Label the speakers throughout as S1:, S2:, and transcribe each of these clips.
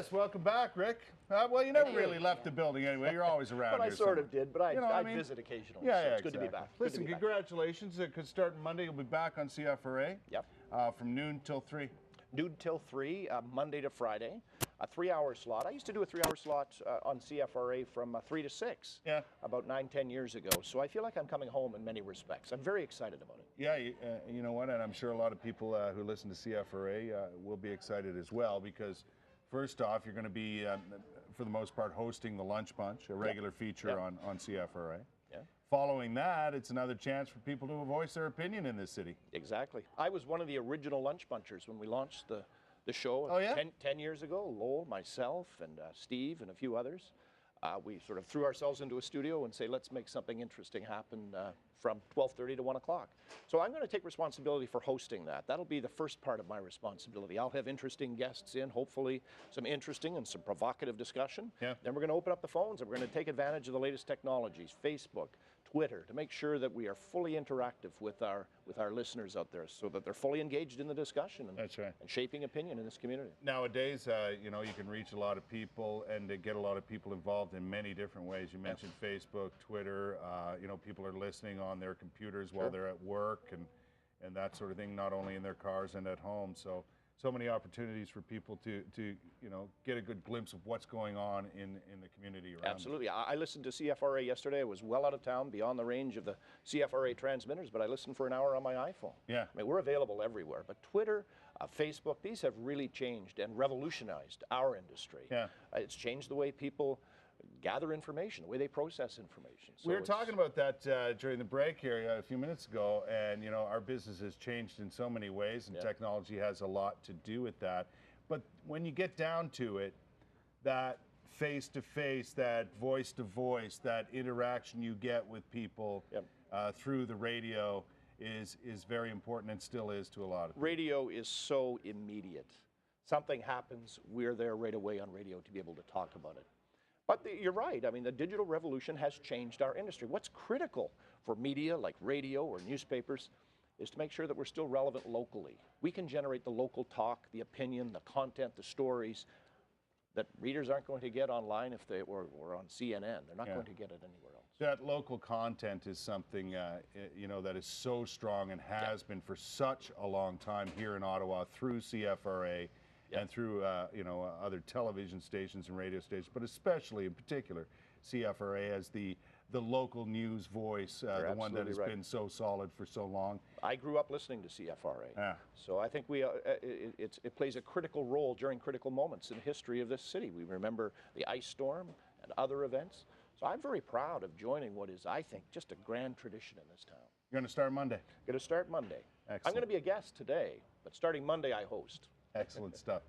S1: Yes, welcome back, Rick. Well, you never really left the building anyway. You're always around
S2: Well,
S1: here.
S2: I sort of did, but I
S1: mean?
S2: visit occasionally.
S1: Yeah,
S2: so
S1: yeah,
S2: it's good to be back.
S1: Listen,
S2: Good to be
S1: congratulations. It could start Monday. You'll be back on CFRA.
S2: Yep.
S1: From noon till 3.
S2: Noon till 3, Monday to Friday. A 3-hour slot. I used to do a 3-hour slot on CFRA from 3 to 6.
S1: Yeah.
S2: About 9-10 years ago. So I feel like I'm coming home in many respects. I'm very excited about it.
S1: Yeah, you know what, and I'm sure a lot of people who listen to CFRA will be excited as well, because first off, you're going to be, for the most part, hosting the Lunch Bunch, a regular feature on CFRA.
S2: Yeah.
S1: Following that, it's another chance for people to voice their opinion in this city.
S2: Exactly. I was one of the original Lunch Bunchers when we launched the show 10 years ago. Lowell, myself, and Steve, and a few others. We sort of threw ourselves into a studio and say, let's make something interesting happen from 12:30 to 1 o'clock. So I'm going to take responsibility for hosting that. That'll be the first part of my responsibility. I'll have interesting guests in, hopefully some interesting and some provocative discussion.
S1: Yeah.
S2: Then we're going to open up the phones and we're going to take advantage of the latest technologies, Facebook, Twitter, to make sure that we are fully interactive with our listeners out there, so that they're fully engaged in the discussion and,
S1: That's right.
S2: and shaping opinion in this community.
S1: Nowadays, you know, you can reach a lot of people and get a lot of people involved in many different ways. You mentioned Facebook, Twitter. You know, people are listening on their computers while they're at work and that sort of thing, not only in their cars and at home. So many opportunities for people to you know, get a good glimpse of what's going on in the community around
S2: Absolutely. I listened to CFRA yesterday. I was well out of town, beyond the range of the CFRA transmitters, but I listened for an hour on my iPhone.
S1: Yeah.
S2: I mean, we're available everywhere. But Twitter, Facebook, these have really changed and revolutionized our industry.
S1: Yeah.
S2: It's changed the way people gather information, the way they process information. So
S1: we were talking about that during the break here a few minutes ago, and you know, our business has changed in so many ways, and technology has a lot to do with that. But when you get down to it, that face-to-face, that voice-to-voice, that interaction you get with people through the radio is very important, and still is to a lot of people.
S2: Radio is so immediate. Something happens, we're there right away on radio to be able to talk about it. But you're right. I mean, the digital revolution has changed our industry. What's critical for media like radio or newspapers is to make sure that we're still relevant locally. We can generate the local talk, the opinion, the content, the stories that readers aren't going to get online if they or on CNN. They're not going to get it anywhere else.
S1: That local content is something you know, that is so strong and has been for such a long time here in Ottawa through CFRA. And through you know, other television stations and radio stations, but especially in particular CFRA as the local news voice, the one that has been so solid for so long.
S2: I grew up listening to CFRA, so I think it plays a critical role during critical moments in the history of this city. We remember the ice storm and other events, so I'm very proud of joining what is, I think, just a grand tradition in this town.
S1: You're going to start Monday?
S2: Going to start Monday.
S1: Excellent.
S2: I'm going to be a guest today, but starting Monday I host.
S1: Excellent stuff.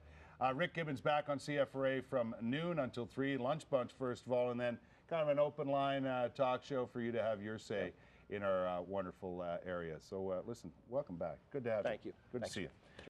S1: Rick Gibbons back on CFRA from noon until 3. Lunch Bunch first of all, and then kind of an open line talk show for you to have your say in our wonderful area. So listen, welcome back. Good to have you.
S2: Thank you.
S1: Good to see you.